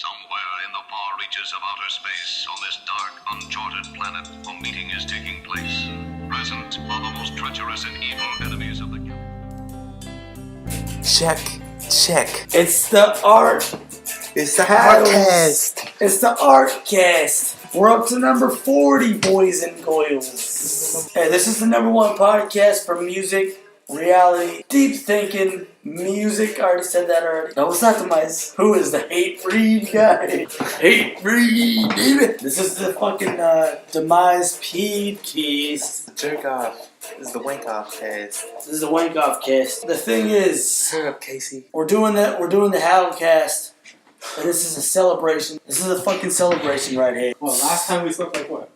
Somewhere in the far reaches of outer space, on this dark, uncharted planet, a meeting is taking place. Present are the most treacherous and evil enemies of the galaxy. Check. It's the art. It's the Podcast. It's the Artcast. We're up to number 40, boys and girls. Hey, this is the number one podcast for music, reality, deep thinking, music. I already said that already. No, it's not Demise. Who is the hate read guy? Hate read, baby. This is the fucking Demise podcast. Jerk off. This is the wank off cast. This is the wank off cast. The thing is, Shut up, Casey. we're doing the Howell cast. And this is a celebration. This is a fucking celebration right here. Well, last time we slept like what?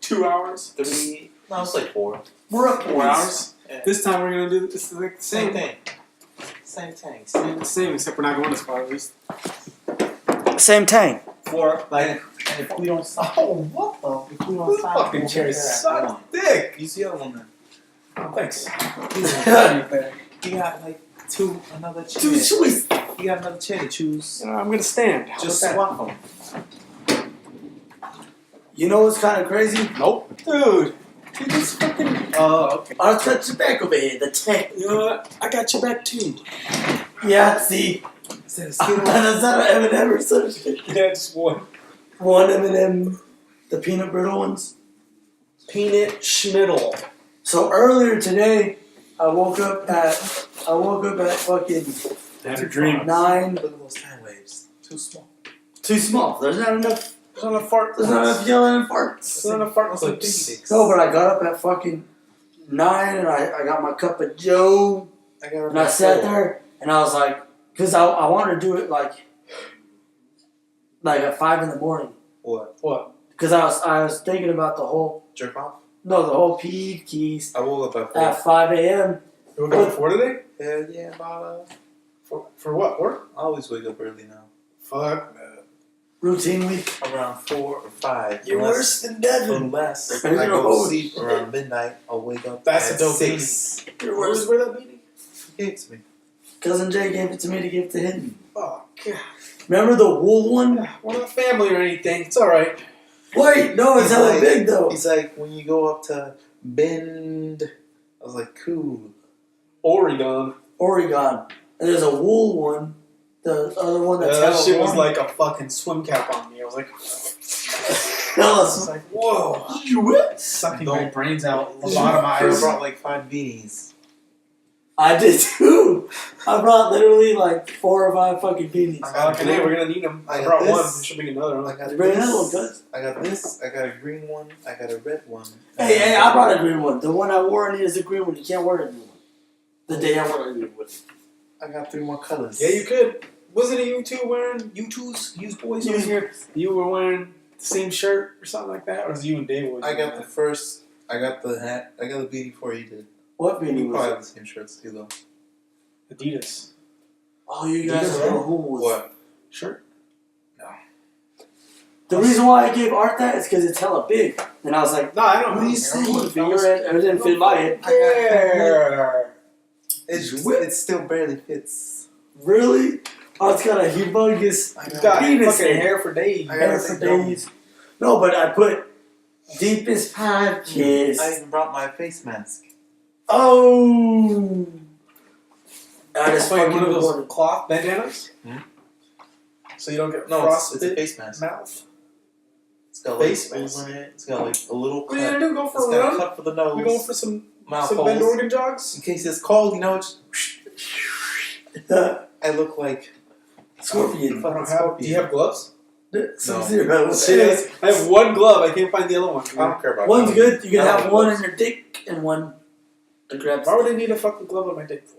2 hours? 3. No, it's like 4. We're up 4 hours? Yeah. This time we're gonna do this like the Same same. thing. Same, except we're not going as far at least. Same time. For like, And if we don't stop. Oh, what the? If we don't stop. fucking we'll cherry get there at sucks 1. dick. Use the other one then. Oh, thanks. You got like another chair. Two choice. You got another chair to choose. You know, I'm gonna stand. How Just about swap them. You know what's kind of crazy? that? Nope. Dude, this fucking. Oh, okay. I'll touch your back over here. The tank. You know what? I got your back too. Yeah, see. Is that a Skittle? That's not an M&M or some shit. Yeah, just one. One M&M, the peanut brittle ones. Peanut schmiddle. So earlier today, I woke up at fucking I had a dream. 9. Look at those time waves. Too small. Too small. There's not enough. There's not a fart. There's not enough yelling and farts. There's not a fart. It's like It's piggy dicks. No, but I got up at fucking 9 and I got my cup of Joe. I got And I sat there and I was like, because I wanted to do it like at 5 in the morning. What? Because I was thinking about the whole PE keys I woke up at 4. at 5 a.m. You woke up at 4 today? Hell yeah, about For what? Work? I always wake up early now. Fuck. routinely. Around 4 or 5. You're worse than Devin. Unless You're I go to old. sleep around midnight, I'll wake up That's at a dope 6. You're Where worse. was that meeting? He hates me. Cousin Jay gave it to me to give to him. Oh, God. Remember the wool one? We're not family or anything. It's alright. Wait, no, it's He's hella like- big though. He's like, when you go up to Bend, I was like, cool. Oregon. Oregon. And there's a wool one. The other one that's that hella shit was warm. like a fucking swim cap on me. I was like, Hella I was like, whoa. Sucking my Don't- brains out. Did you- I brought like 5 beanies. I did too. I brought literally like 4 or 5 fucking beanies. Okay, we're gonna need them. I I got brought this. one. We should bring another one. I got You bring another one, this. cuz. I got this. I got a green one. I got a red one. Hey, I brought a green one. The one I wore in here is the green one. You can't wear a new one. The day I wore a new one. I got 3 more colors. Yeah, you could. Wasn't it you two wearing, you twos, you boys over here? You were wearing the same shirt or something like that? Or was it you and Dave? I got the first. I got the hat. I got the beanie before you did. What We beanie probably was have it? the same shirts too, though. Adidas Oh, you guys Adidas, know right? who was. What? shirt. The reason why I gave Art that is because it's hella big. And I was like, No, I don't what know. do you see? It fit your head. It didn't fit my head. Yeah. It still barely fits. Really? Art's got a humongous I You got. got Penis fucking head. hair for days. I got hair a for big dome. days. No, but I put deepest podcast. I even brought my face mask. Oh. I just Like fucking one of those recorded. cloth bandanas? Hmm? So you don't get No, frostbite it's a face mask. mouth? It's got like Face holes mask. in it. It's got like a little What are you cut. gonna do? Go It's for a got a run? cut for the nose. We going for some mouth bend holes. organ jogs? In case it's cold, you know. It's, I look like Scorpion. fucking Do you scorpion. have gloves? Sub-Zero. Shit, I have one glove. I can't find the other one. I don't care about. One's that. good. You can I have like one gloves. in your dick and one to grab. Why would I need a fucking glove on my dick for?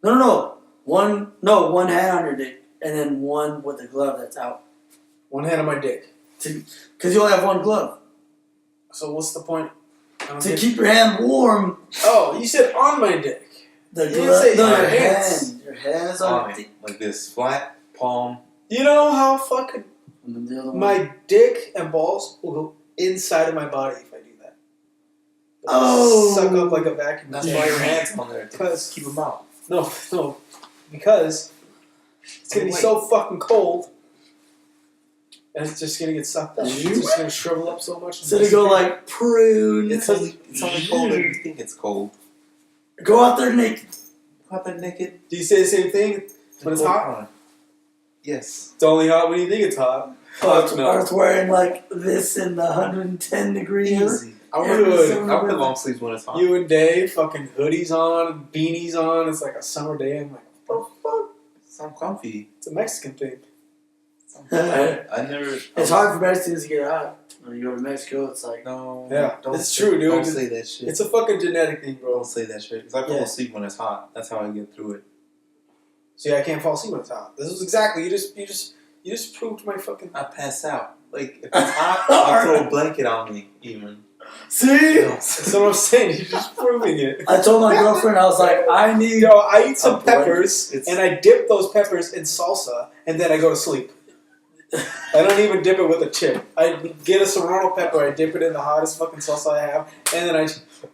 No. One hand on your dick and then one with the glove that's out. One hand on my dick. Because you only have one glove. So what's the point? I don't To get- keep your hand warm. Oh, you said on my dick. The You didn't glove. say No, your your hands. hand. Your hands On on it, your dick. like this, flat palm. You know how fucking And then the other one. my dick and balls will go inside of my body if I do that. Oh. Suck up like a vacuum. That's why your hands on there to Because keep them out. no, because it's gonna be so fucking cold And it's just gonna get sucked up. It's just gonna shrivel up so much. So they go like prune. It's only cold if you think it's cold. Go out there naked. Go out there naked. Do you say the same thing when it's hot? Yes. It's only hot when you think it's hot. Fuck no. I was wearing like this in the 110 degrees. Easy. I I wear long sleeves when it's hot. You and Dave, fucking hoodies on, beanies on. It's like a summer day. I'm like, what the fuck? I'm comfy. It's a Mexican thing. I never. It's hard for Mexicans to get hot. When you go to Mexico, it's like No. Yeah, don't it's say, true, dude. Don't say that shit. It's a fucking genetic thing, bro. Don't say that shit. Because I fall asleep when it's hot. That's how I get through it. See, I can't fall asleep when it's hot. This is exactly. You just proved my fucking. I pass out. Like if it's hot, I'll throw a blanket on me. Even. see. That's what I'm saying. You're just proving it. I told my girlfriend, I was like, I need. Yo, I eat some A blanket. peppers and I dip those peppers in salsa and then I go to sleep. I don't even dip it with a chip. I get a serrano pepper, I dip it in the hottest fucking salsa I have, and then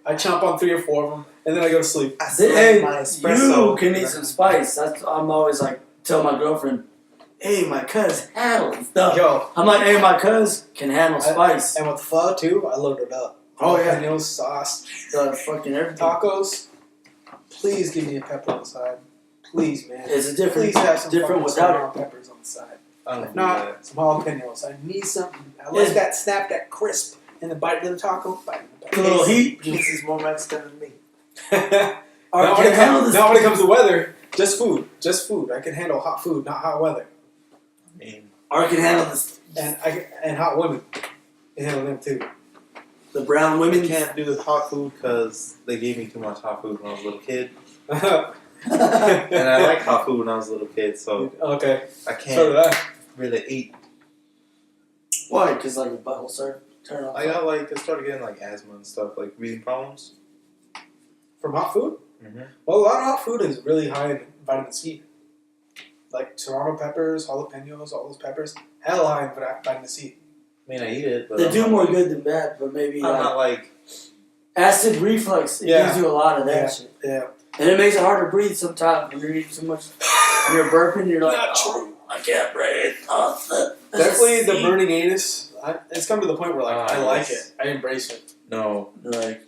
I chomp on 3 or 4 of them, and then I go to sleep. I still Hey, like my espresso. you can eat some spice. That's I'm always like tell my girlfriend, hey, my cuz handles stuff. Yo, I'm like, hey, my cuz can handle spice. and with pho too, I load it up. Oh, yeah. Jalapeno sauce, Fucking everything. tacos. Please give me a pepper on the side. Please, man. It's a different, Please have some different fucking without serrano it. peppers on the side. I don't If do not, that. some jalapenos. I need something. I like that snap, that crisp, and then bite into the taco. Bite into The the little heat. Casey's more Mexican than me. taco. Or Not can when, handle this. not when it comes to weather. Just food. Just food. I can handle hot food, not hot weather. I mean, Or can handle this. And hot women. Can handle them too. The brown I women can't do hot food because they gave me too much hot food when I was a little kid. can't. And I like hot food when I was a little kid, so Okay. I So can't did I. really eat. Why? Because like your butthole started turn off. I started getting like asthma and stuff, like breathing problems. From hot food? Mm-hmm. Well, a lot of hot food is really high in vitamin C. Like serrano peppers, jalapenos, all those peppers. Hell high in vitamin C. I mean, I eat it, but They I'm do not more like, good than bad, but maybe I'm not like acid reflux. It Yeah. gives you a lot of that Yeah. shit. Yeah. And it makes it hard to breathe sometimes when you're eating too much. When you're burping, you're like, Not oh, I can't breathe. Oh, Definitely the burning. burning anus. It's come to the point where like I like yes. it. I embrace it. no. Like,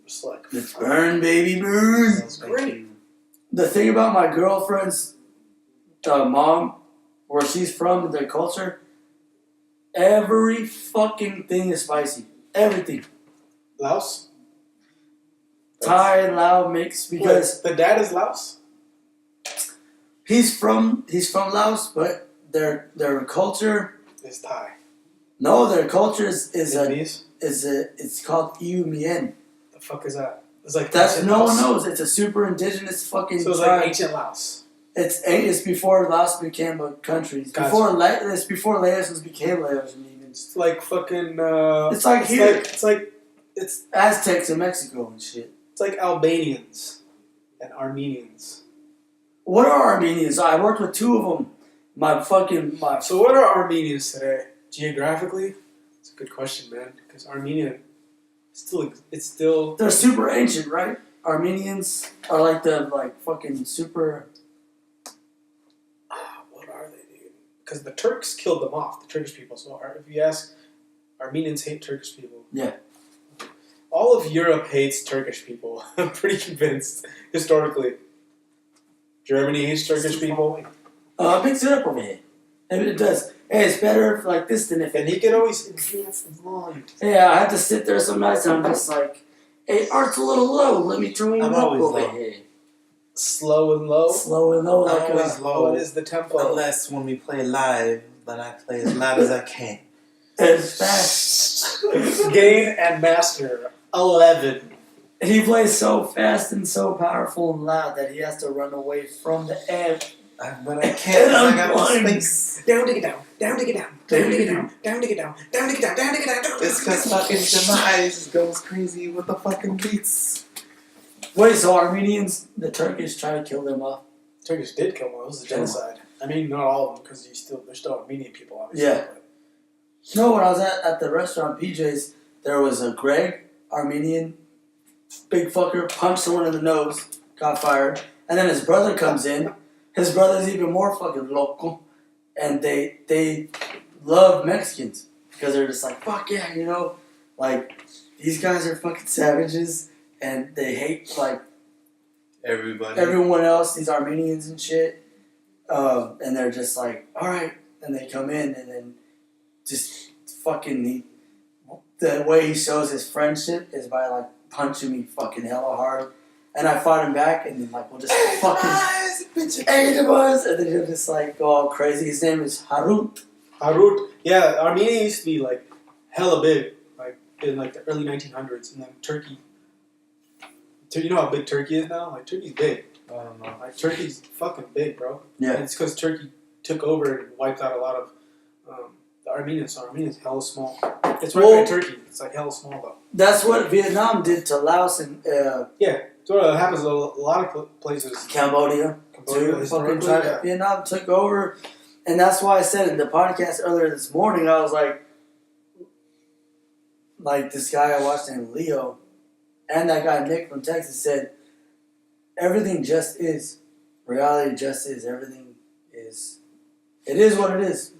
Just like it's burn, baby, burn. Sounds great. The thing about my girlfriend's mom, where she's from, their culture, every fucking thing is spicy. Everything. Laos. Thai and Lao mix because Wait, the dad is Laos. he's from Laos, but their culture, It's Thai. no, their culture is Demise. it's called Iu Mien. The fuck is that? It's like That's ancient no one Laos. knows. It's a super indigenous fucking So it's tribe. like ancient Laos. It's before Laos became a country. It's Gotcha. it's before Laos became Laos and even. It's like fucking. It's like here. It's Aztecs in Mexico and shit. like Albanians and Armenians. What are Armenians? I worked with 2 of them. My So what are Armenians today? Geographically, it's a good question, man. Because Armenia, it's still. they're super ancient, right? Armenians are like the fucking super. What are they, dude? Because the Turks killed them off, the Turkish people. So if you ask, Armenians hate Turkish people. Yeah. All of Europe hates Turkish people. I'm pretty convinced, historically. Germany hates Turkish people. Mix it up over here. Maybe it does. Hey, it's better if like this than if And it. he can always enhance the volume. Yeah, I have to sit there some nights and I'm just like, hey, art's a little low. Let me turn it I'm up always over low. here. Slow and low. Slow and low, I'm like always low. What is the tempo? Unless when we play live, then I play as loud as I can. it's fast. Gain and master 11. He plays so fast and so powerful and loud that he has to run away from the edge. But I can't. 'Cause I got no blind. space. Down to get down. Down to get down. Down to get down. Down to get down. Down to get down. Down to get down. It's because fucking Demise goes crazy with the fucking beats. Wait, so Armenians, the Turkish try to kill them off? Turkish did kill one. It was a genocide. I mean, not all of them, because they're still Armenian people, obviously. Yeah. No, when I was at the restaurant PJ's, there was a Greg, Armenian, big fucker, punched someone in the nose, got fired, and then his brother comes in. His brother's even more fucking local, and they love Mexicans because they're just like, fuck yeah, you know, like these guys are fucking savages and they hate like everyone else, these Armenians and shit, and they're just like, all right, and they come in and then just fucking the way he shows his friendship is by like punching me fucking hella hard, and I fight him back, and then like we'll just fucking Demise, and then he'll just like go all crazy. His name is Harut. Yeah, Armenia used to be like hella big, like in like the early 1900s, and then Turkey. You know how big Turkey is now? Like Turkey's big. I don't know. Like Turkey's fucking big, bro. Yeah. And it's because Turkey took over and wiped out a lot of the Armenians. So Armenia's hella small. It's right by Turkey. It's like hella small though. That's what Vietnam did to Laos and Yeah, so that happens in a lot of places. Cambodia. Vietnam took over, and that's why I said in the podcast earlier this morning, I was like this guy I watched named Leo, and that guy Nick from Texas said, everything just is. Reality just is. Everything is. It is what it is.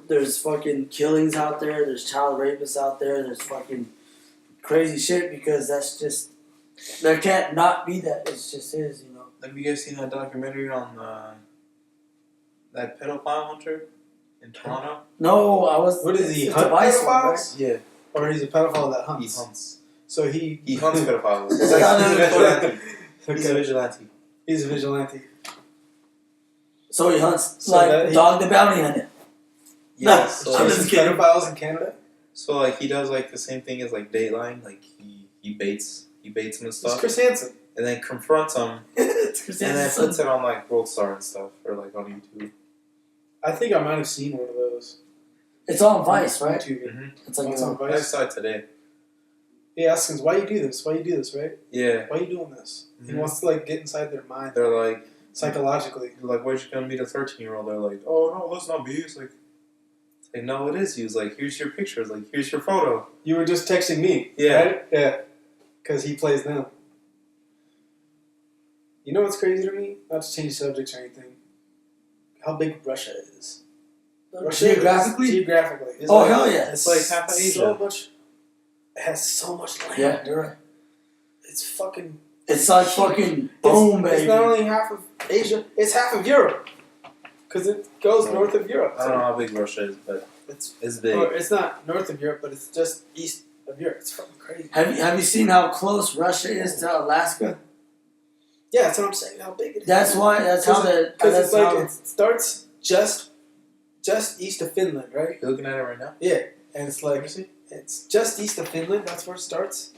There's fucking killings out there. There's child rapists out there. There's fucking crazy shit because that's just. There can't not be that. It just is, you know. Have you guys seen that documentary on that pedophile hunter in Toronto? No, I was. What is he? It's Hunt Demise, pedophiles? Yeah. Or he's a pedophile that hunts. He hunts. So he hunts pedophiles. It's like He's a vigilante. He's a Okay. vigilante. He's a vigilante. So he hunts So that he- Dog the Bounty Hunter. Yeah. No, So, I'm like, just kidding. Pedophiles in Canada? so like he does like the same thing as like Dateline. Like he baits him and It's stuff, Chris Hansen. and then confronts him, It's Chris and then Hansen's puts it on like World Star and stuff, or like on YouTube. I think I might have seen one of those. It's on Vice, right? YouTube. Mm-hmm. It's like It's a, on I Vice. saw it today. He asks him, why you do this? Why you do this, right? Yeah. Why you doing this? He Mhm. wants to like get inside their mind They're like, psychologically. where's you gonna meet a 13-year-old? They're like, oh no, that's not me. It's like, no, it is you. It's like, here's your pictures. Like, here's your photo. You were just texting me. Yeah. Right? Yeah. Because he plays them. You know what's crazy to me? Not to change subjects or anything. How big Russia is. Geographically? Geographically. It's Oh, like, hell yeah. It's like half of Asia. So much. It has so much land. Yeah, you're right. It's fucking. It's like fucking boom, It's baby. not only half of Asia, it's half of Europe. Because it goes north of Europe. I don't know how big Russia is, but it's big. Or it's not north of Europe, but it's just east of Europe. It's fucking crazy. Have you seen how close Russia is to Alaska? Yeah, that's what I'm saying. How big it is. That's why. That's how the. Because That's it's like how. it starts just east of Finland, right? You looking at it right now? Yeah, and it's like it's just east of Finland. That's where it starts,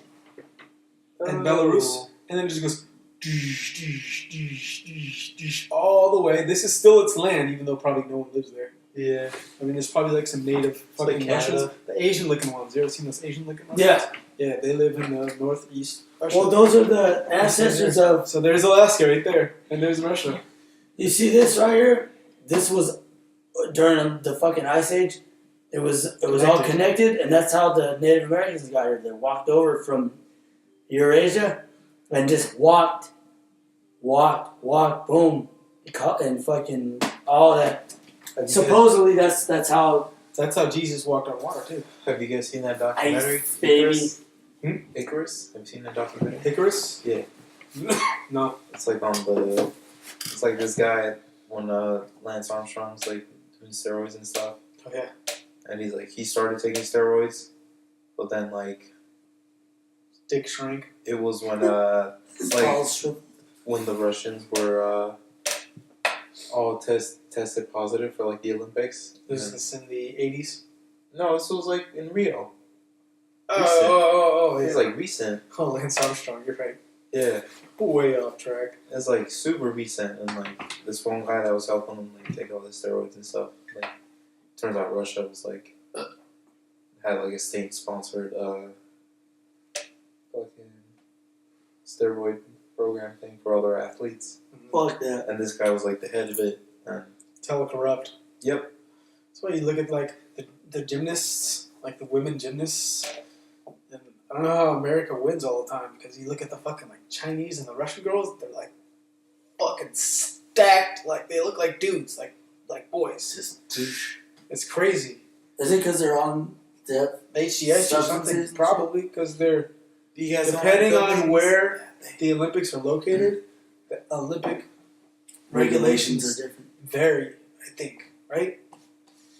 and Belarus, and then it just goes all the way. This is still its land, even though probably no one lives there. Yeah. I mean, there's probably like some native like fucking Canada. Russians, the Asian-looking ones. You ever seen those Asian-looking ones? Yeah. Yeah, they live in the northeast. Russia. Well, those are the ancestors of. So there's Alaska right there, and there's Russia. You see this right here? This was during the fucking Ice Age. It was all connected, and that's how the Native Americans got here. They walked over from Eurasia and just walked, boom, and fucking all that. Supposedly, that's how. That's how Jesus walked on water too. Have you guys seen that documentary? Ice, baby. Icarus? Have you seen that documentary? Icarus? Yeah. No. It's like on the. It's like this guy when Lance Armstrong's like doing steroids and stuff, Oh yeah. and he's like he started taking steroids, but then like Dick shrank. it was when Like, when the Russians were all tested positive for like the Olympics. This is in the 80s. No, this was like in Rio. Oh, It's like recent. Oh, Lance Armstrong, you're right. Yeah, Way off track. it's like super recent, and like this one guy that was helping him like take all the steroids and stuff. Like, turns out Russia was like had like a state sponsored fucking steroid program thing for other athletes, fuck that. and this guy was like the head of it. And Telecorrupt. yep, That's why you look at like the gymnasts, like the women gymnasts. And I don't know how America wins all the time because you look at the fucking like Chinese and the Russian girls, they're like fucking stacked. Like they look like dudes. Like like boys. Just It's crazy. is it because they're on the HGH or something, Substances? probably because they're You guys depending don't on have where the Olympics are located. The Olympic regulations are different. vary, I think, right?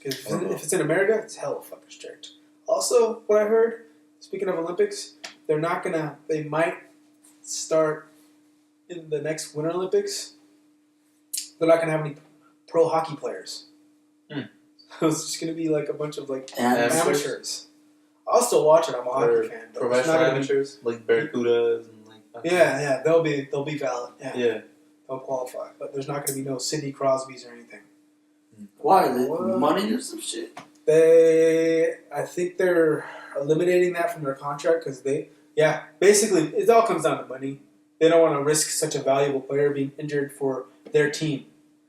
Because if it's in America, it's hella fucking strict. Also, what I heard, speaking of Olympics, they might start in the next Winter Olympics. They're not gonna have any pro hockey players. So it's just gonna be like a bunch of like amateurs. I'll still watch it. I'm a hockey fan. But it's not professional gonna be, amateurs, like Barracudas and like. yeah, they'll be valid. Yeah. They'll qualify, but there's not gonna be no Sidney Crosbys or anything. Why? They What? money or some shit? I think they're eliminating that from their contract because basically it all comes down to money. They don't want to risk such a valuable player being injured for their team.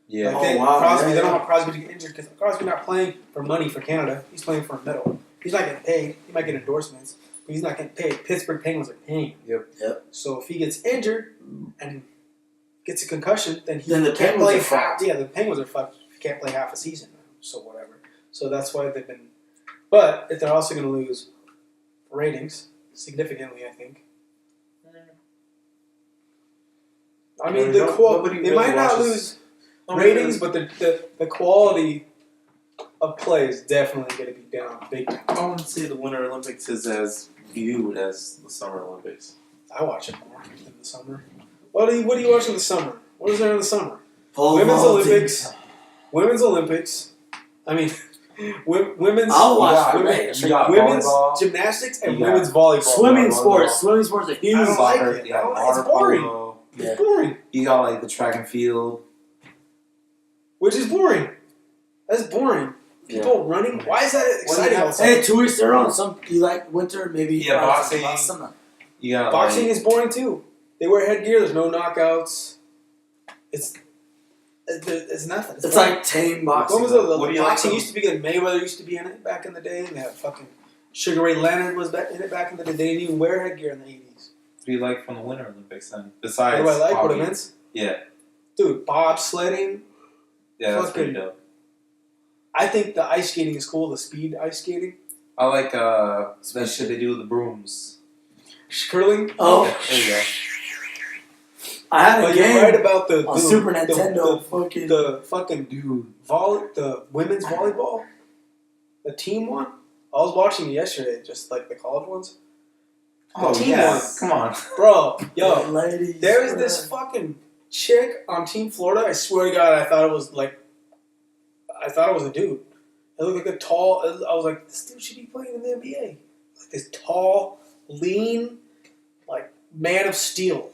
Yeah. Like wow, they don't want Crosby to get injured because Crosby's not playing for money for Canada. He's playing for a medal. He's not getting paid. He might get endorsements, but he's not getting paid. Pittsburgh Penguins are paying him. Yep. So if he gets injured and gets a concussion, then Then the can't Penguins play are fucked. Yeah, the Penguins are fucked. He can't play half a season. So whatever. So that's why they've been. But if they're also going to lose ratings significantly, I think. I mean, they Nobody might not watches- lose ratings, but the quality of play is definitely going to be down big time. I wouldn't say the Winter Olympics is as viewed as the Summer Olympics. I watch it more in the summer. What do you watch in the summer? What is there in the summer? Pole Women's vaulting. Olympics. Women's Olympics. I mean, women's. I'll watch You got- women's, you got women's volleyball. gymnastics and You got women's volleyball. swimming volleyball. sports. Swimming sports are huge. I don't like Soccer, it. you got It's water boring. polo. Yeah. It's boring. You got like the track and field. Which is boring. That's boring. People running. Why is that exciting? all of a sudden? Hey, to each their own. Some you like winter, maybe. Yeah, boxing. Summer. You got Boxing like, is boring too. They wear headgear. There's no knockouts. It's nothing. It's like tame boxing. What was the What do you like boxing the- used to be good? Mayweather used to be in it back in the day. And they had fucking Sugar Ray Leonard was in it back in the day. They didn't even wear headgear in the 80s. what do you like from the Winter Olympics then? What Besides, do I like? What hockey? events? Yeah, Dude, bobsledding. yeah, that's Fucking- pretty dope. I think the ice skating is cool. The speed ice skating. I like that shit they do with the brooms. Curling. Oh, Yeah, there you go. I had a But game you're right about the on Super Nintendo. Fucking the fucking the women's volleyball, the team one. I was watching it yesterday, just like the college ones. Oh team yes, come on. Bro, yo, ladies. there is this fucking chick on Team Florida. I swear to God, I thought it was a dude. It looked like a tall. I was like, this dude should be playing in the NBA. Like this tall, lean, like man of steel,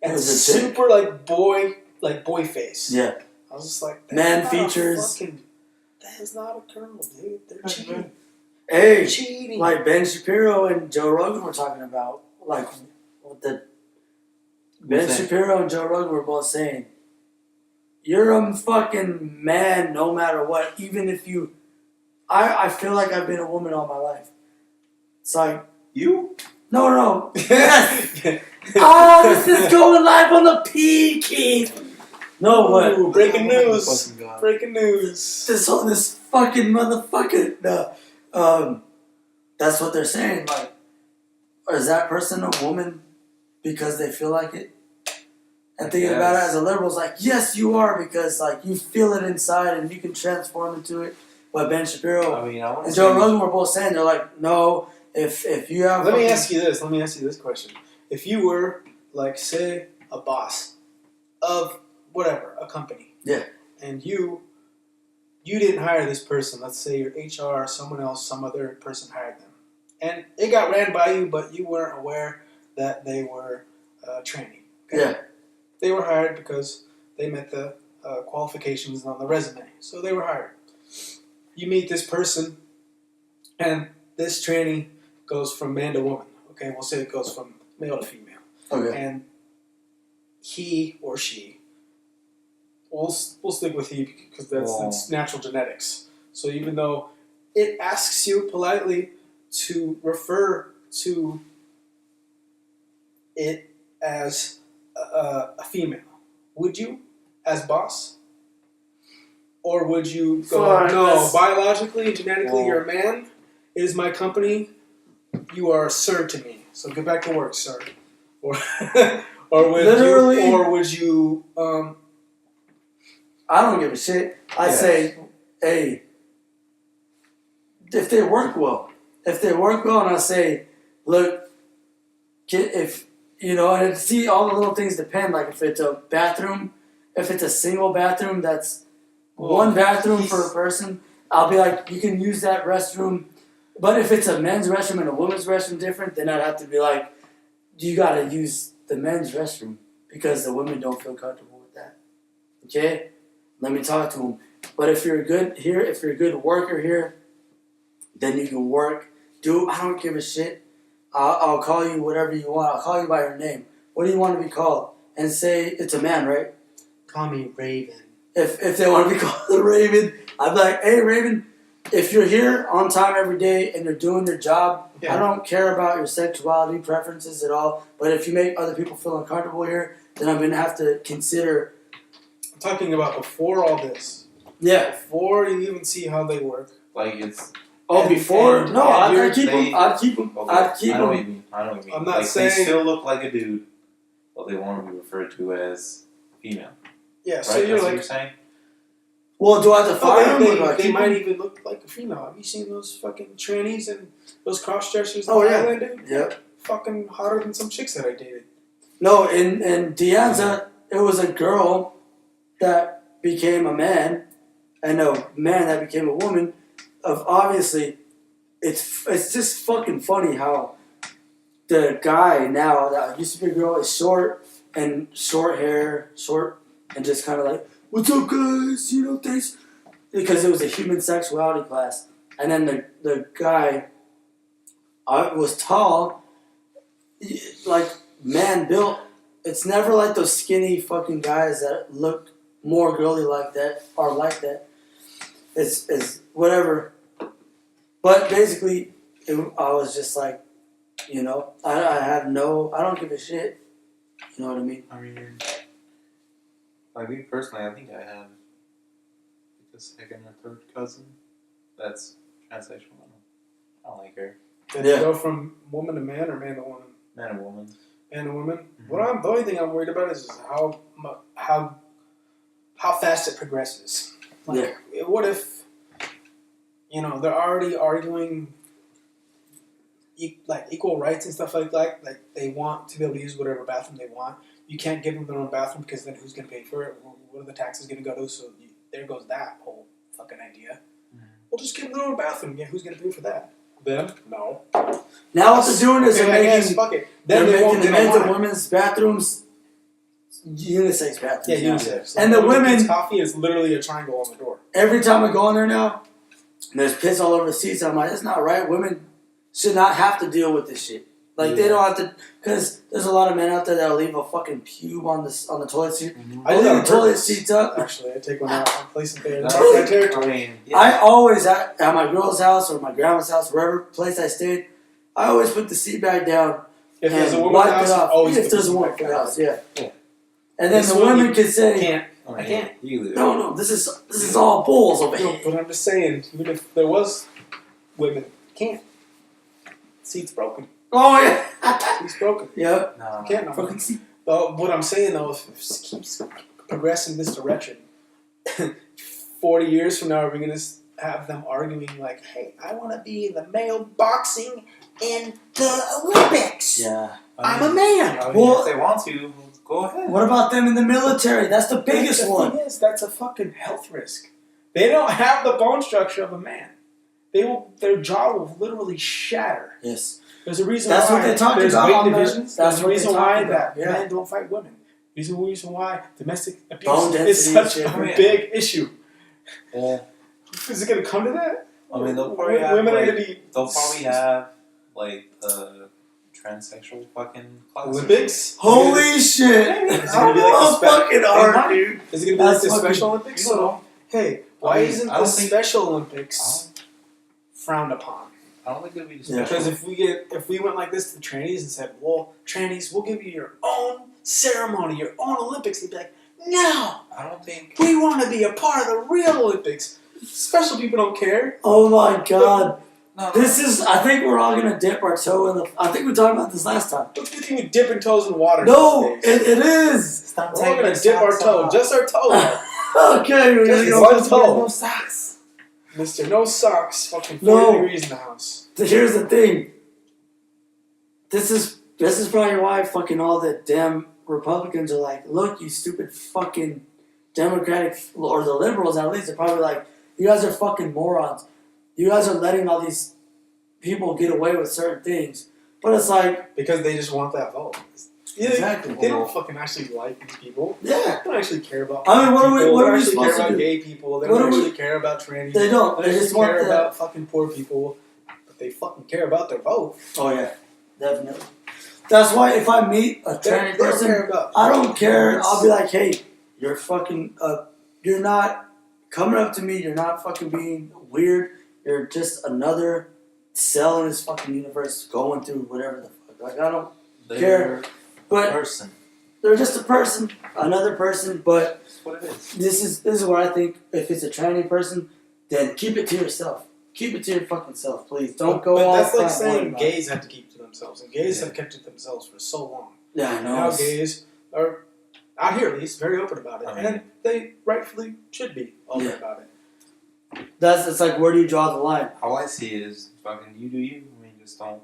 and Was it chick? super like boy face. Yeah. I was just like, Man that's not a features. that is not a girl, dude. They're cheating. Hey, Cheating. like Ben Shapiro and Joe Rogan were talking about, like what the Ben Who's that? Shapiro and Joe Rogan were both saying, you're a fucking man no matter what, even if you. I feel like I've been a woman all my life. It's like, You? no. Yes! This is going live on the P, Keith! No, what? Ooh, breaking news. Fucking God. Breaking news. This fucking motherfucker. No. That's what they're saying. Like, is that person a woman because they feel like it? And thinking about it as a liberal is like, yes, you are, because like you feel it inside and you can transform into it. But Ben Shapiro I mean, I want and to Joe Rogan were both saying, they're like, no, if you have. Let me ask you this question. If you were, like, say, a boss of whatever, a company. Yeah. And you didn't hire this person. Let's say your HR or someone else, some other person hired them. And it got ran by you, but you weren't aware that they were training. Okay? Yeah. They were hired because they met the qualifications on the resume. So they were hired. You meet this person, and this training goes from man to woman. Okay, we'll say it goes from male to female. Okay. And he or she, we'll stick with he because that's natural genetics. So even though it asks you politely to refer to it as a female, would you, as boss? Or would you go, Fine, no, that's- biologically and genetically Well- you're a man, it is my company, you are a sir to me. So get back to work, sir. Or Literally- would you I don't give a shit. I say, hey, if they work well, and I say, look, if you know, and see, all the little things depend. Like if it's a bathroom, if it's a single bathroom, that's one bathroom for a person. I'll be like, you can use that restroom. But if it's a men's restroom and a women's restroom different, then I'd have to be like, you gotta use the men's restroom because the women don't feel comfortable with that. Okay? Let me talk to them. But if you're good here, if you're a good worker here, then you can work. I don't give a shit. I'll call you whatever you want. I'll call you by your name. What do you want to be called? And say it's a man, right? call me Raven? If they want to be called the Raven, I'd be like, hey Raven, if you're here on time every day and you're doing your job, I don't care about your sexuality preferences at all. But if you make other people feel uncomfortable here, then I'm gonna have to consider. I'm talking about before all this. Yeah. Before you even see how they work. Like it's. Oh, before? and No, I'd keep they- them. I'd keep them. Okay, I'd keep I know what them. you mean. I know what you mean. I'm not like, saying- they still look like a dude, but they want to be referred to as female. Yeah, Right? so That's you're what like, you're saying? Well, do I have to fire them? or do I they keep might them? even look like a female. Have you seen those fucking trannies and those cross dressers? Oh, yeah. Island, dude? Yep. Fucking hotter than some chicks that I dated. No, in Deanza, it was a girl that became a man, and a man that became a woman. Of obviously, it's just fucking funny how the guy now that used to be a girl is short and short hair, and just kind of like, what's up, guys? You know, thanks. Because it was a human sexuality class. And then the guy was tall, like man built. It's never like those skinny fucking guys that look more girly like that are like that. It's whatever. But basically, I was just like, you know, I don't give a shit. You know what I mean? I mean, like me personally, I think I have like a second or third cousin that's transsexual. I don't like her. Did Yeah. you go from woman to man or man to woman? Man and woman. Man to woman? Mhm. The only thing I'm worried about is how fast it progresses. Like, what if, you know, they're already arguing like equal rights and stuff like that. Like they want to be able to use whatever bathroom they want. You can't give them their own bathroom because then who's going to pay for it? What are the taxes going to go to? So there goes that whole fucking idea. Mhm. We'll just give them their own bathroom. Yeah, who's going to pay for that? Them? No. Now what they're doing is Okay, I they're guess, making fuck it. they're Then they making won't the get men's and online. women's bathrooms unisex bathrooms. Yeah, now. unisex. And the When it gets women- coffee is literally a triangle on the door. Every time I go in there now, there's piss all over the seats. I'm like, that's not right. Women should not have to deal with this shit. Like they don't have to, because there's a lot of men out there that'll leave a fucking pube on the toilet seat. I I'll do leave that the on toilet purpose. seats up. Actually, I take one out and place it there. That's- Mark that territory. I mean, I always at my girl's house or my grandma's house, wherever place I stayed, I always put the seat back down If there's a and woman wipe house, it off. always If put there's the a woman seat for back the down. house, yeah. Yeah. And then This the one women you can say, Can't. I can't. You do it. no, this is all bulls over No, here. but I'm just saying, even if there was women, can't. Seat's broken. Oh yeah, Seat's broken. yep. No. Can't no. Fucking seat. What I'm saying though, if it keeps progressing this direction, 40 years from now, are we gonna have them arguing like, "Hey, I want to be in the male boxing in the Olympics. Yeah. I'm a man." I mean, Well- if they want to, go ahead. What about them in the military? That's the biggest The one. thing is, that's a fucking health risk. They don't have the bone structure of a man. Their jaw will literally shatter. Yes. There's a reason That's why what they talked there's about weight on the- divisions. that's There's a what they reason talked why about, that yeah. men don't fight women. There's a reason why domestic Bone abuse is density such and a shit. big issue. Yeah. Is it going to come to that? I mean, they'll probably have, women are like, going to be They'll probably have like the transsexual fucking class. Olympics. Holy shit! Is it gonna be like the Oh, spe- fucking art, might. dude. Is it going to be like That's the fucking- Special Olympics? You know. Hey, why I mean, isn't I the don't think- Special Olympics frowned upon? I don't think it'll be the Yeah. special. Because if we went like this to the trannies and said, "Well, trannies, we'll give you your own ceremony, your own Olympics," they'd be like, No! I don't think. We want to be a part of the real Olympics. Special people don't care. Oh my god. No, This is, I think we're all gonna dip our toe in the, I think we talked about this last time. What do you think we dipping toes in water? No, these days? it is. Stop We're all gonna dip our toe, just our toe. Okay, we're Just gonna one go. toe. No socks. Mister, no socks. Fucking 40 No. degrees in the house. Here's the thing. This is probably why fucking all the damn Republicans are like, look, you stupid fucking Democratic, or the liberals at least, are probably like, you guys are fucking morons. You guys are letting all these people get away with certain things. But it's like, Because they just want that vote. Yeah, Exactly. They don't fucking actually like these people. yeah, They don't actually care about I mean, what are we- people. what They are we don't actually supposed care to about do? gay people. They What don't are we- actually care about trannies. they don't. They just want care the, about fucking poor people. But they fucking care about their vote. oh yeah, definitely. That's why if I meet a They tranny don't person, care about. I don't care. I'll be like, hey, you're fucking, you're not coming up to me. You're not fucking being weird. You're just another cell in this fucking universe going through whatever the fuck. Like, I don't care. But Person. they're just a person, another person. But That's what it is. this is what I think. If it's a tranny person, then keep it to yourself. Keep it to your fucking self, please. Don't go But off. that's like on saying one about- gays have to keep to themselves, and gays Yeah. have kept it to themselves for so long. Yeah, I know. Now gays are out here at least very open about it, I mean- and they rightfully should be open Yeah. about it. It's like, where do you draw the line? How I see it is fucking you do you. I mean, just don't.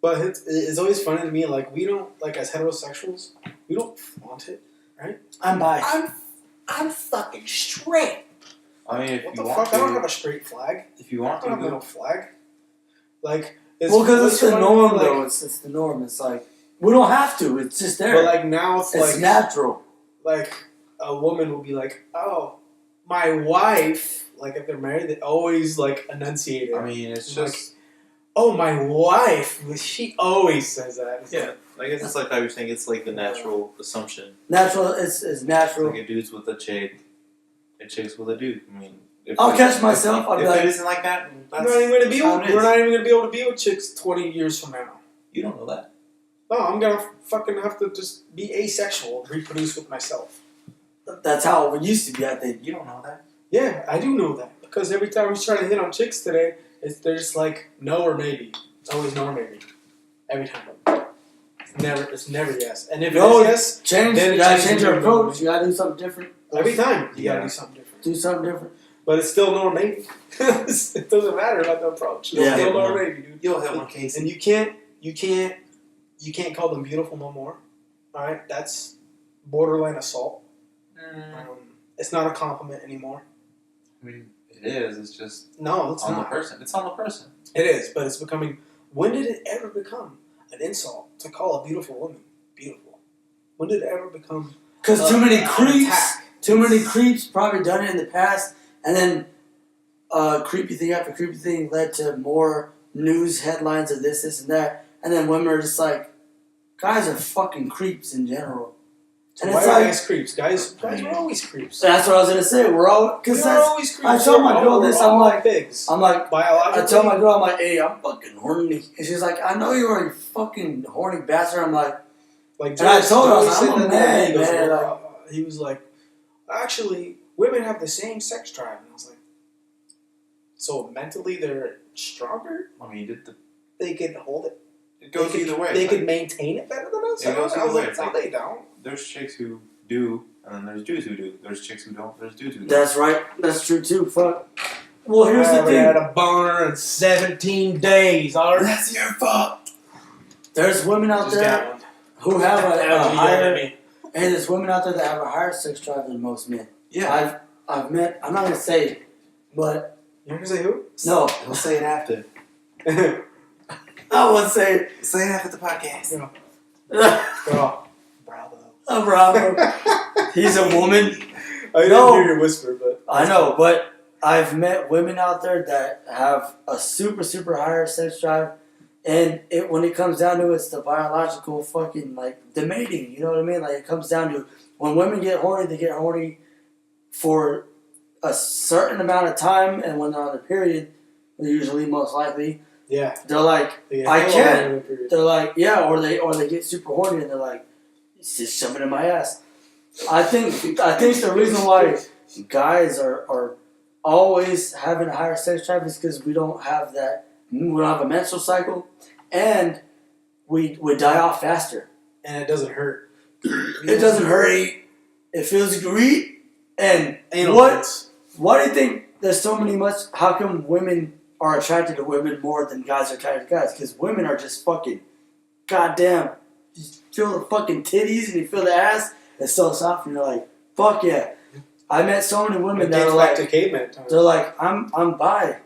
But it's always funny to me, like we don't, like as heterosexuals, we don't flaunt it. I'm biased. I'm fucking straight. I mean, if What you the want fuck? I don't to, have a straight flag. if you want I don't have to, no flag. Like, it's Well, because what's it's the funny, norm, like, though. It's the norm. It's like, we don't have to. It's just there. But like now it's it's like natural. like a woman will be like, oh, my wife. Like if they're married, they always like enunciate it. I mean, it's Like, just oh, my wife. She always says that. It's yeah. I guess it's like how you're saying. It's like the natural assumption. Natural. It's It's natural. like a dude's with a chick, a chick's with a dude. I mean, if I'll it- catch myself. I'll be If like, it isn't like that, We're that's not even gonna be. how it is. We're not even gonna be able to be with chicks 20 years from now. You don't know that. No, I'm gonna fucking have to just be asexual and reproduce with myself. that's how it used to be, I think. You don't know that. Yeah, I do know that because every time we try to hit on chicks today, they're just like no or maybe. It's always no or maybe. Every time. It's never yes. And if No, it is yes, Change. Then You it gotta changes change your your approach. mind. You gotta do something different. every time you Yeah. gotta do something different. Do something different. But it's still no or maybe. It doesn't matter about the approach. It's Yeah. still no or maybe, dude. You'll have one case. And you can't call them beautiful no more. All right, that's borderline assault. It's not a compliment anymore. I mean, it is. It's just No, it's on the not. person. It's on the person. It is, but it's becoming. When did it ever become an insult to call a beautiful woman beautiful? When did it ever become? Because too many an creeps. attack? Too many creeps probably done it in the past, and then creepy thing after creepy thing led to more news headlines of this, and that, and then women are just like, guys are fucking creeps in general. So And why it's are like, guys creeps? Guys are always creeps. that's what I was gonna say. We're all, because We're that's, always creeps. I tell my We're girl all- this, we're I'm all like- pigs. I'm like, Biologically. I tell my girl, I'm like, hey, I'm fucking horny, and she's like, I know you are, you fucking horny bastard. I'm like, Like, And I told her, I was Joey like, said I'm a that the other day, man, he goes, man, "Well, he was like, actually, women have the same sex drive. And I was like, so mentally they're stronger? I mean, They can hold it. it goes they could, either way. They Like, could maintain it better than us. It goes I was either like, way. no, they don't. There's chicks who do, and then there's dudes who do. There's chicks who don't. There's dudes who don't. that's right, that's true too. Fuck. Well, here's I the haven't had thing. a boner in 17 days. Alright? That's your fault. There's women out Just there got one. who have a After you yelled at higher. me. Hey, there's women out there that have a higher sex drive than most men. Yeah. I've met. I'm not gonna say it, but You're gonna say who? no, He'll say it after. I won't say it. Say it after the podcast. Girl. Bravo. I'm Bravo. He's a woman. I didn't No. hear your whisper, but I know, but I've met women out there that have a super, super higher sex drive, and when it comes down to it, it's the biological fucking, like, the mating, you know what I mean? Like, it comes down to, when women get horny, they get horny for a certain amount of time, and when they're on their period, they're usually most likely, yeah. they're like, They I get can't. hell of a period. they're like, yeah, or they get super horny, and they're like, just shove it in my ass. I think the reason why guys are always having a higher sex drive is because we don't have a menstrual cycle, and we die off faster. And it doesn't hurt. It doesn't hurt. It feels great. And Anal what? hurts. Why do you think there's so many how come women are attracted to women more than guys are attracted to guys? Because women are just fucking, goddamn, you feel the fucking titties and you feel the ass. It's so soft and you're like, fuck yeah. I met so many women It that dates are back like, to caveman times. they're like, I'm bi.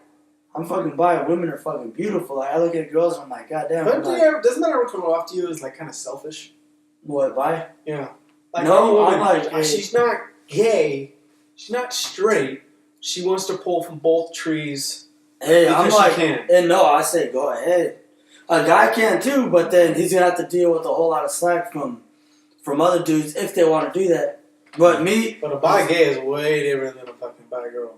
I'm fucking bi. Women are fucking beautiful. Like, I look at girls and I'm like, goddamn. But I'm like, doesn't that ever come off to you as like kind of selfish? what, bi? Yeah. Like, No, a woman, I'm like, she's not gay. She's not straight. She wants to pull from both trees. Hey, I'm Because she like, can. and no, I say go ahead. A guy can too, but then he's gonna have to deal with a whole lot of slack from other dudes if they want to do that. But me, But a bi gay is way different than a fucking bi girl.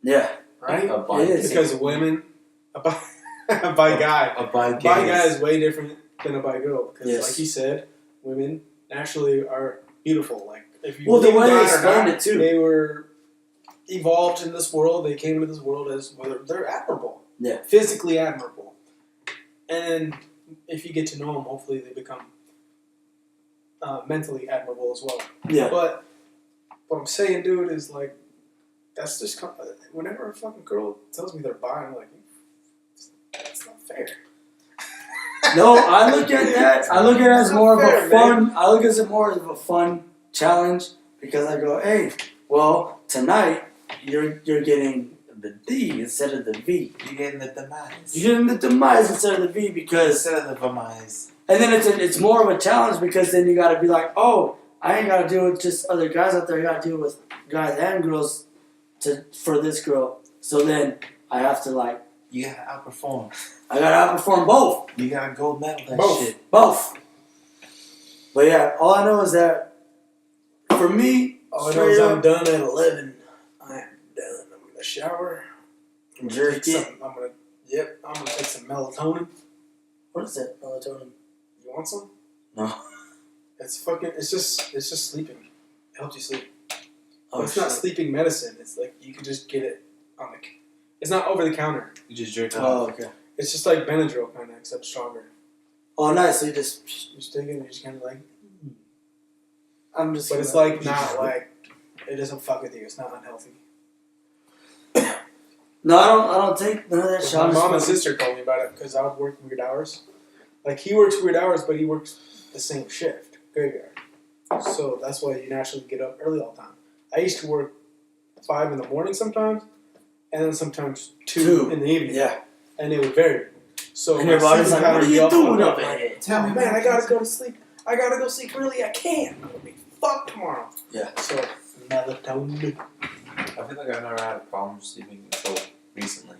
yeah, Right? A bi It is. Because women, a bi guy. A bi A bi guy is way different than a bi girl. Because Yes. like you said, women naturally are beautiful. Like if you Well, the believe way in they God or explained not, it, too. they were evolved in this world. They came into this world as they're admirable. Yeah. Physically admirable. And if you get to know them, hopefully they become mentally admirable as well. yeah. But what I'm saying, dude, is like, that's just whenever a fucking girl tells me they're bi, I'm like, it's not fair. No, I look at that. I look at it as It's more not of fair, a fun. I look at it more of a fun challenge because I go, hey, well, tonight you're getting the D instead of the V. You're getting the demise. You're getting the demise instead of the V because, Instead of the demise. and then it's more of a challenge because then you got to be like, oh, I ain't got to deal with just other guys out there. I got to deal with guys and girls for this girl. So then I have to like, You gotta outperform. I got to outperform both. You gotta gold medal that Both. shit. Both. But yeah, all I know is that for me, All I know straight is I'm up, done at 11. I am done. I'm gonna shower. I'm gonna take jerky. some. I'm gonna take some melatonin. What is that? Melatonin. You want some? No. It's just sleeping. It helps you sleep. Oh, But it's not shit. sleeping medicine. It's like you can just get it on it's not over the counter. You just jerk off. Oh, okay. It's just like Benadryl kind of, except stronger. Oh, nice. So you just. You just take it and you just kind of like. I'm just. But it's gonna- like not like it doesn't fuck with you. It's not unhealthy. No, I don't take none of that shit. My I'm just mom and fucking- sister told me about it because I would work weird hours. Like he works weird hours, but he works the same shift, graveyard. So that's why you naturally get up early all the time. I used to work 5 in the morning sometimes, and then sometimes 2 in the evening. Yeah. And it would vary. So And your my body's sleeping like, what pattern are you would be all doing fucked up up. here? Tell me, Man, I gotta go to sleep. I gotta go sleep early. I can't. I'm gonna be fucked tomorrow. Yeah. So melatonin. I feel like I've never had a problem sleeping until recently.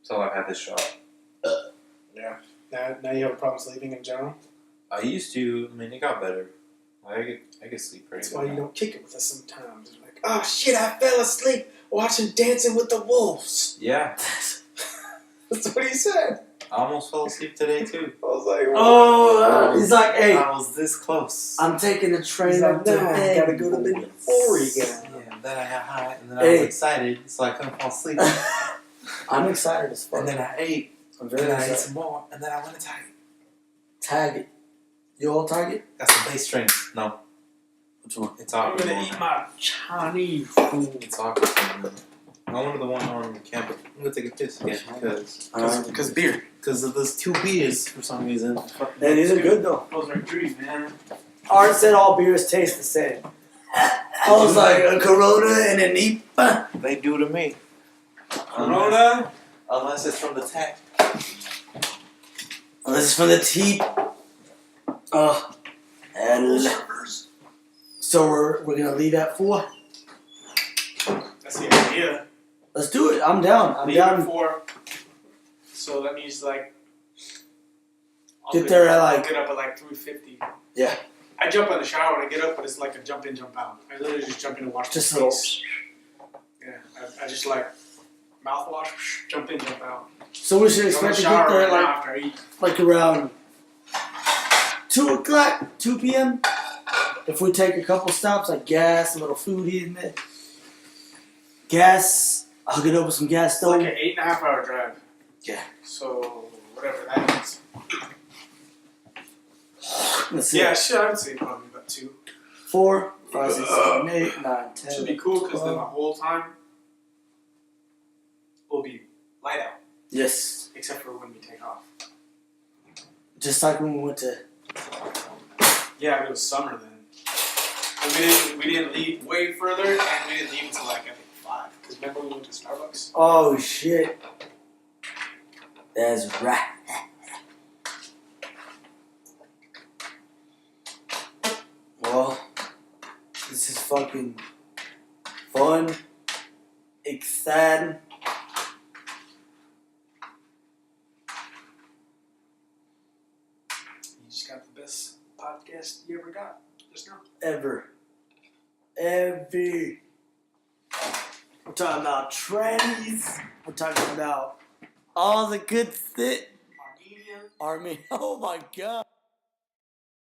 Until I've had this job. Yeah. Now you have a problem sleeping in general. I used to. I mean, it got better. I could sleep pretty That's good why you now. don't kick it with us sometimes. You're like, oh shit, I fell asleep watching Dancing with the Wolves. Yeah. That's what he said. I almost fell asleep today too. I was like, Oh, he's like, hey, I was this close. I'm taking the train He's up like, to nah, I bed. gotta go to bed at 4 again. Yeah, then I got high, and then I Hey. was excited, so I couldn't fall asleep. I'm excited as fuck. And then I ate, I'm and very then I ate excited. some more, and then I went to Target. Tag it. You all tag it? That's the base strength. No. Which one? It's I'm awkward. gonna eat my Chinese food. It's awkward. I wanted the one on campus. I'm gonna take a piss again because beer. because of those 2 beers for some reason. Yeah, these are good though. Those are trees, man. Art said all beers taste the same. I was like a Corona and an IPA. They do to me. Corona? Unless it's from the tap. Oh, this is from the tea. And so we're gonna leave at 4. That's the idea. Let's do it. I'm down. I'm Leave at down. 4. So that means like. I'll Get there at I'll like get up at like 3:50. Yeah. I jump in the shower when I get up, but it's like a jump in, jump out. I literally just jump in and wash Just a my little. face. Yeah, I just like mouthwash, jump in, jump out. So we should Go in the expect to get shower there right now like after I eat. around 2 o'clock, 2 p.m. if we take a couple stops, like gas, a little food here and there. Gas, I'll get over some gas It's stove. like an 8.5 hour drive. Yeah. So whatever that is. Let's see. Yeah, shit. I would say probably about 2. 4, 5, 6, 7, 8, 9, 10. Should be cool because then the 12. whole time will be light out, Yes. except for when we take off. Just like when we went to. Yeah, but it was summer then. And we didn't leave way further, and we didn't leave until like I think 5. Because remember we went to Starbucks? Oh shit. That's right. Well, this is fucking fun, exciting. You just got the best podcast you ever got just now. Ever. We're talking about trannies. We're talking about all the good shit. Armenian. Oh my god.